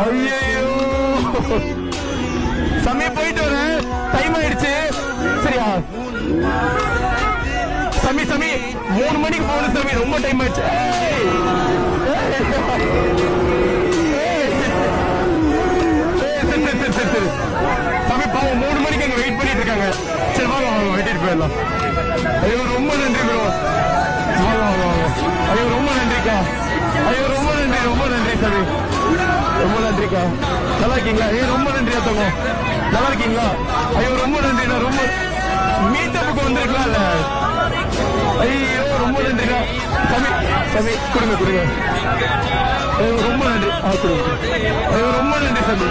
ஐயோ சாமி போயிட்டு வரேன், டைம் ஆயிடுச்சு. சரியா சாமி? சாமி 3 மணிக்கு போகணும் சாமி, ரொம்ப டைம் ஆயிடுச்சு. சாமி பாவம் 3 மணிக்கு அங்க வெயிட் பண்ணிட்டு இருக்காங்க. சரி வாங்க வாங்க வெட்டிட்டு போயிடலாம். ஐயோ ரொம்ப நன்றி ப்ரோ. வாங்க வாங்க வாங்க. ஐயோ ரொம்ப நன்றிக்கா. ஐயோ ரொம்ப நன்றி, ரொம்ப நன்றி சாமி, ரொம்ப நன்றிக்கா. நல்லா இருக்கீங்களா? ஐயோ ரொம்ப நன்றி அத்தவங்க, நல்லா இருக்கீங்களா? ஐயோ ரொம்ப நன்றிண்ணா, ரொம்ப மீட்டப்புக்கு வந்திருக்கலாம்ல. ஐயோ ரொம்ப நன்றிண்ணா. சாமி சாமி கொடுங்க கொடுங்க. ஐயோ ரொம்ப நன்றி. கொடுங்க. ஐயோ ரொம்ப நன்றி சாமி.